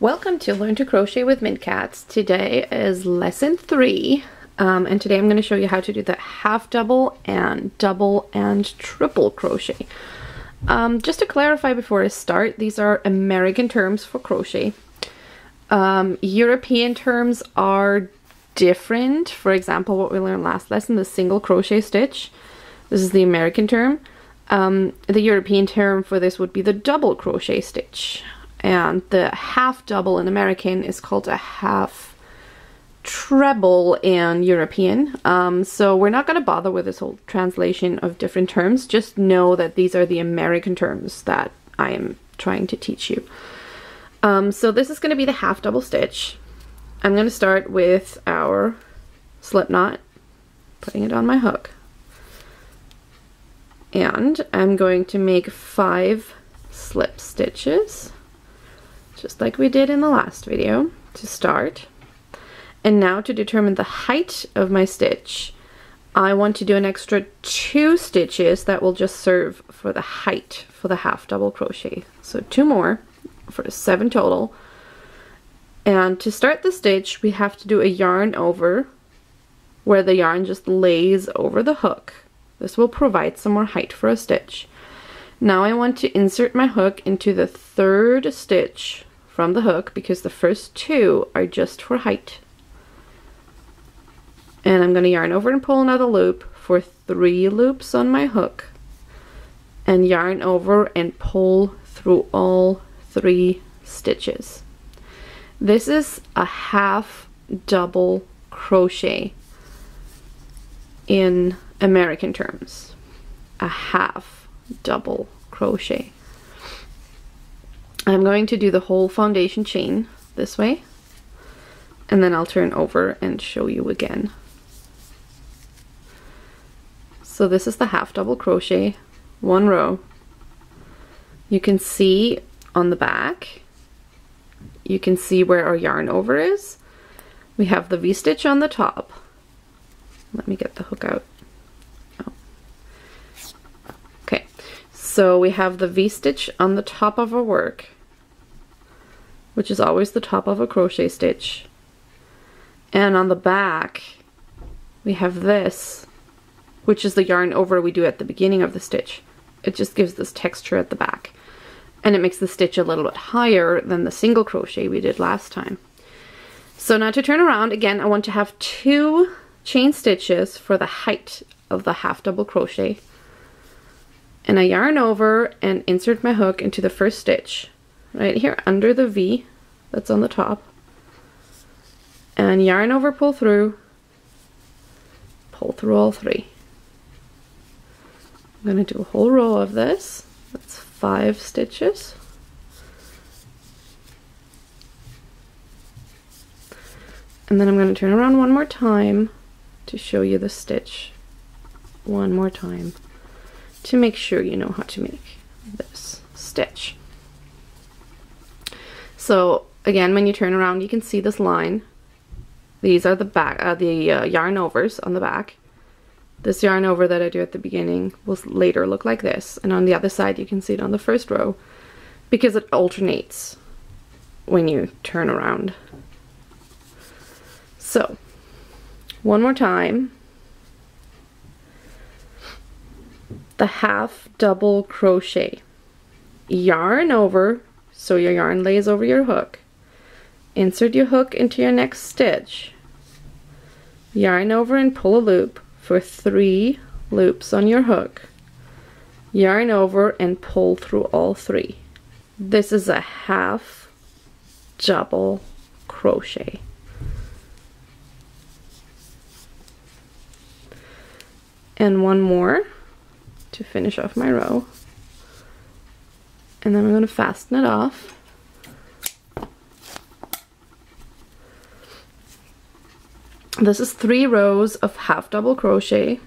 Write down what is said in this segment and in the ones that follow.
Welcome to Learn to Crochet with MyntKat. Today is lesson 3 and today I'm going to show you how to do the half double and double and triple crochet. Just to clarify before I start, these are American terms for crochet. European terms are different. For example, what we learned last lesson, the single crochet stitch. This is the American term. The European term for this would be the double crochet stitch. And the half double in American is called a half treble in European. So we're not going to bother with this whole translation of different terms. Just know that these are the American terms that I am trying to teach you. So this is going to be the half double stitch. I'm going to start with our slip knot, putting it on my hook. And I'm going to make 5 slip stitches, just like we did in the last video, to start. And now to determine the height of my stitch, I want to do an extra 2 stitches that will just serve for the height for the half double crochet. So 2 more for 7 total. And to start the stitch, we have to do a yarn over where the yarn just lays over the hook. This will provide some more height for a stitch. Now I want to insert my hook into the 3rd stitch from the hook, because the first 2 are just for height. And I'm going to yarn over and pull another loop for 3 loops on my hook, and yarn over and pull through all 3 stitches. This is a half double crochet in American terms. A half double crochet. I'm going to do the whole foundation chain this way, and then I'll turn over and show you again. So this is the half double crochet, 1 row. You can see on the back, you can see where our yarn over is. We have the V-stitch on the top. Let me get the hook out. Oh. Okay, so we have the V-stitch on the top of our work, which is always the top of a crochet stitch. And on the back, we have this, which is the yarn over we do at the beginning of the stitch. It just gives this texture at the back. And it makes the stitch a little bit higher than the single crochet we did last time. So now to turn around, again, I want to have 2 chain stitches for the height of the half double crochet. And I yarn over and insert my hook into the first stitch, right here under the V that's on the top. And yarn over, pull through all 3. I'm going to do a whole row of this. That's 5 stitches. And then I'm going to turn around one more time to show you the stitch one more time to make sure you know how to make this stitch. So again, when you turn around, you can see this line. These are the back, yarn overs on the back. This yarn over that I do at the beginning will later look like this, and on the other side you can see it on the first row because it alternates when you turn around. So one more time, the half double crochet, yarn over so your yarn lays over your hook, insert your hook into your next stitch, yarn over and pull a loop for 3 loops on your hook, yarn over and pull through all 3. This is a half double crochet. And one more to finish off my row, and then I'm going to fasten it off. This is 3 rows of half double crochet,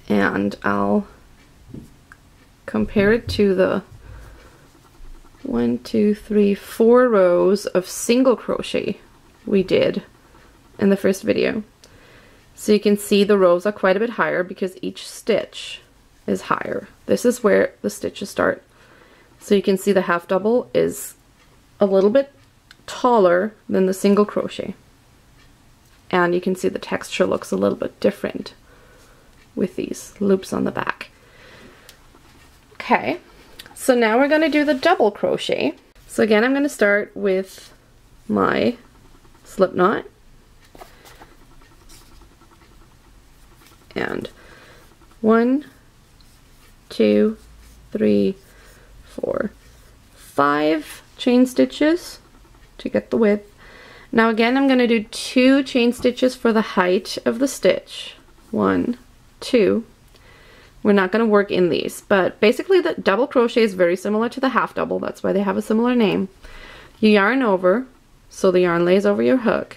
and I'll compare it to the 4 rows of single crochet we did in the first video. So you can see the rows are quite a bit higher because each stitch is higher. This is where the stitches start. So you can see the half double is a little bit taller than the single crochet. And you can see the texture looks a little bit different with these loops on the back. Okay, so now we're going to do the double crochet. So again, I'm going to start with my slip knot. And 1, 2, 3, 4, 5 chain stitches to get the width. Now again, I'm going to do 2 chain stitches for the height of the stitch. 1, 2. We're not going to work in these, but basically the double crochet is very similar to the half double. That's why they have a similar name. You yarn over, so the yarn lays over your hook.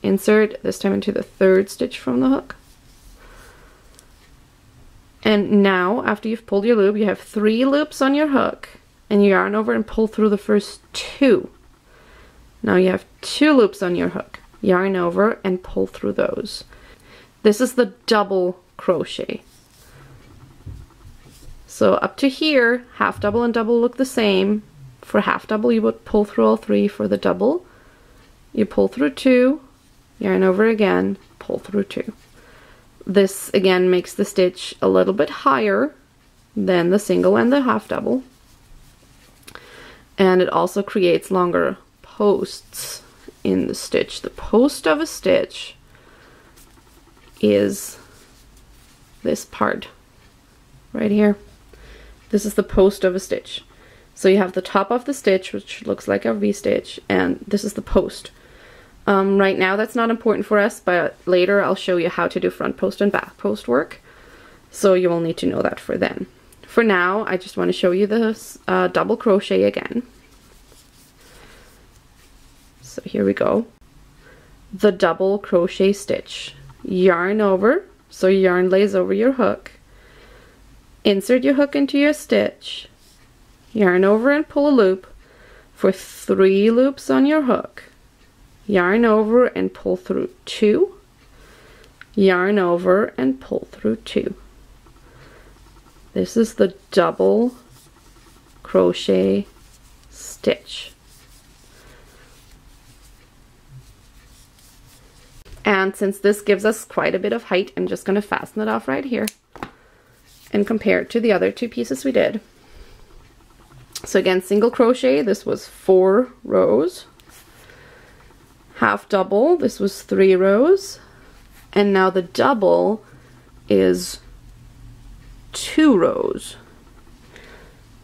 Insert this time into the 3rd stitch from the hook. And now, after you've pulled your loop, you have 3 loops on your hook, and you yarn over and pull through the first 2. Now you have 2 loops on your hook. Yarn over and pull through those. This is the double crochet. So up to here, half double and double look the same. For half double, you would pull through all 3. For the double, you pull through 2, yarn over again, pull through 2. This again makes the stitch a little bit higher than the single and the half double. And it also creates longer posts in the stitch. The post of a stitch is this part right here. This is the post of a stitch. So you have the top of the stitch, which looks like a V-stitch, and this is the post. Right now that's not important for us, but later I'll show you how to do front post and back post work. So you will need to know that for then. For now, I just want to show you this double crochet again. So here we go. The double crochet stitch. Yarn over, so yarn lays over your hook. Insert your hook into your stitch. Yarn over and pull a loop for 3 loops on your hook. Yarn over and pull through 2. Yarn over and pull through 2. This is the double crochet stitch. And since this gives us quite a bit of height, I'm just going to fasten it off right here and compare it to the other 2 pieces we did. So again, single crochet, this was 4 rows. Half double, this was 3 rows. And now the double is 2 rows.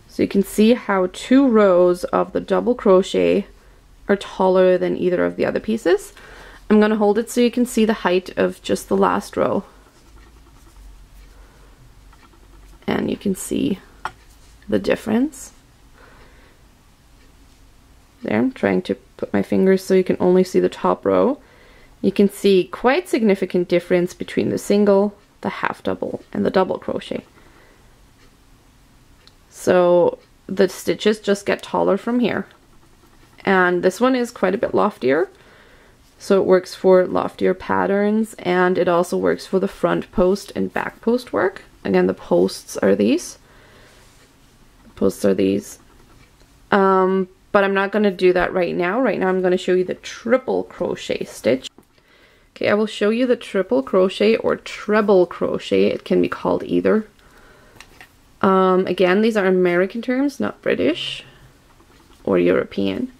So you can see how 2 rows of the double crochet are taller than either of the other pieces. I'm going to hold it so you can see the height of just the last row. And you can see the difference. There, I'm trying to put my fingers so you can only see the top row. You can see quite significant difference between the single, the half double, and the double crochet. So the stitches just get taller from here. And this one is quite a bit loftier. So it works for loftier patterns, and it also works for the front post and back post work. Again, the posts are these. The posts are these. But I'm not going to do that right now. Right now I'm going to show you the triple crochet stitch. Okay, I will show you the triple crochet or treble crochet. It can be called either. Again, these are American terms, not British or European.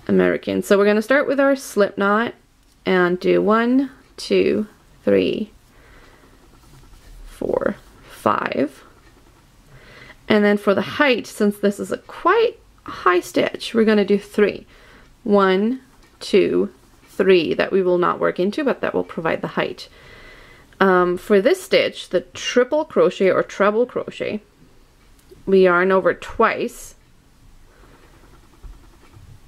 American. So we're going to start with our slip knot and do 1, 2, 3, 4, 5. And then for the height, since this is a quite high stitch, we're going to do 3. 1, 2, 3 that we will not work into, but that will provide the height. For this stitch, the triple crochet or treble crochet, we yarn over twice.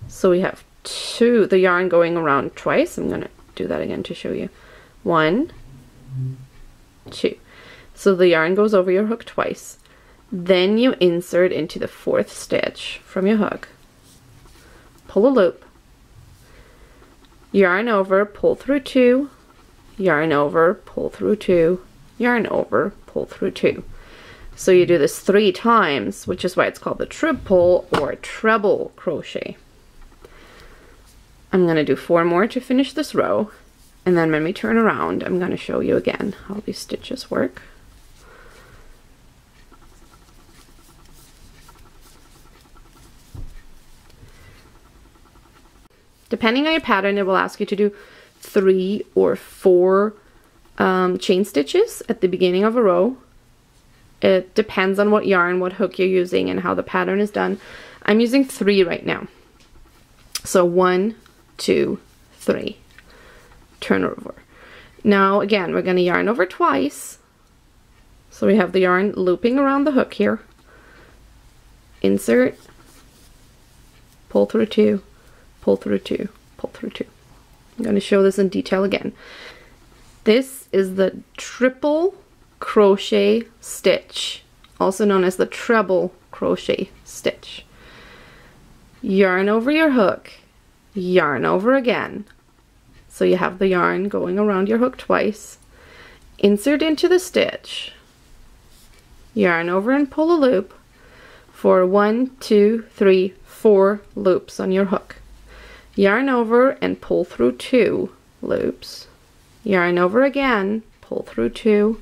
So we have 2, the yarn going around twice. I'm going to do that again to show you. 1, 2. So the yarn goes over your hook twice. Then you insert into the 4th stitch from your hook. Pull a loop. Yarn over, pull through 2. Yarn over, pull through 2. Yarn over, pull through 2. So you do this 3 times, which is why it's called the triple or treble crochet. I'm going to do 4 more to finish this row, and then when we turn around I'm going to show you again how these stitches work. Depending on your pattern, it will ask you to do 3 or 4 chain stitches at the beginning of a row. It depends on what yarn, what hook you're using, and how the pattern is done. I'm using 3 right now. So 1, 2, 3. Turn over. Now again, we're going to yarn over twice. So we have the yarn looping around the hook here. Insert, pull through 2, pull through 2, pull through 2. I'm going to show this in detail again. This is the triple crochet stitch, also known as the treble crochet stitch. Yarn over your hook, yarn over again. So you have the yarn going around your hook twice. Insert into the stitch, yarn over and pull a loop for 1, 2, 3, 4 loops on your hook. Yarn over and pull through 2 loops. Yarn over again, pull through 2,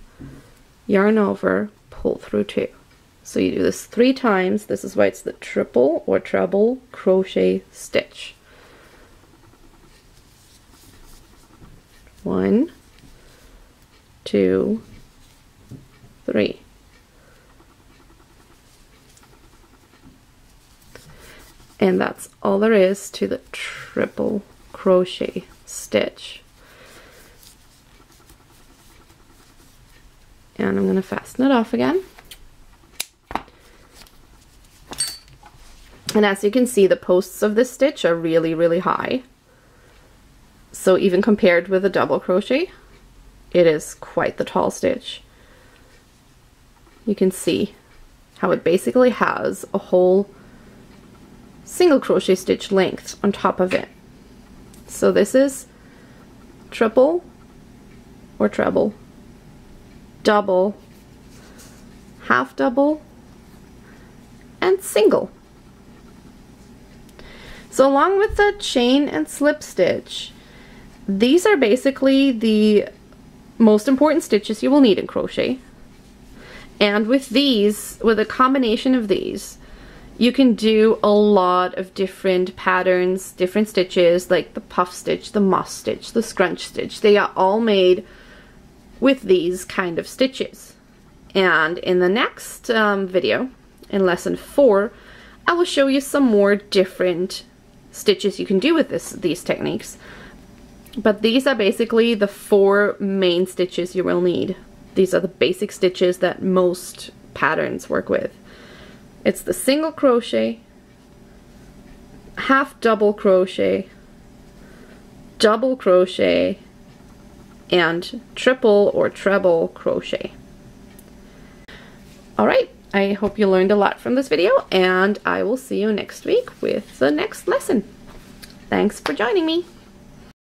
yarn over, pull through 2. So you do this 3 times. This is why it's the triple or treble crochet stitch. 1, 2, 3. And that's all there is to the triple crochet stitch. And I'm going to fasten it off again. And as you can see, the posts of this stitch are really, really high. So even compared with a double crochet, it is quite the tall stitch. You can see how it basically has a whole single crochet stitch length on top of it. So this is triple or treble, double, half double, and single. So along with the chain and slip stitch, these are basically the most important stitches you will need in crochet. And with these, with a combination of these, you can do a lot of different patterns, different stitches, like the puff stitch, the moss stitch, the scrunch stitch. They are all made with these kind of stitches. And in the next video, in lesson 4, I will show you some more different stitches you can do with these techniques. But these are basically the 4 main stitches you will need. These are the basic stitches that most patterns work with. It's the single crochet, half double crochet, double crochet, and triple or treble crochet. Alright, I hope you learned a lot from this video, and I will see you next week with the next lesson. Thanks for joining me.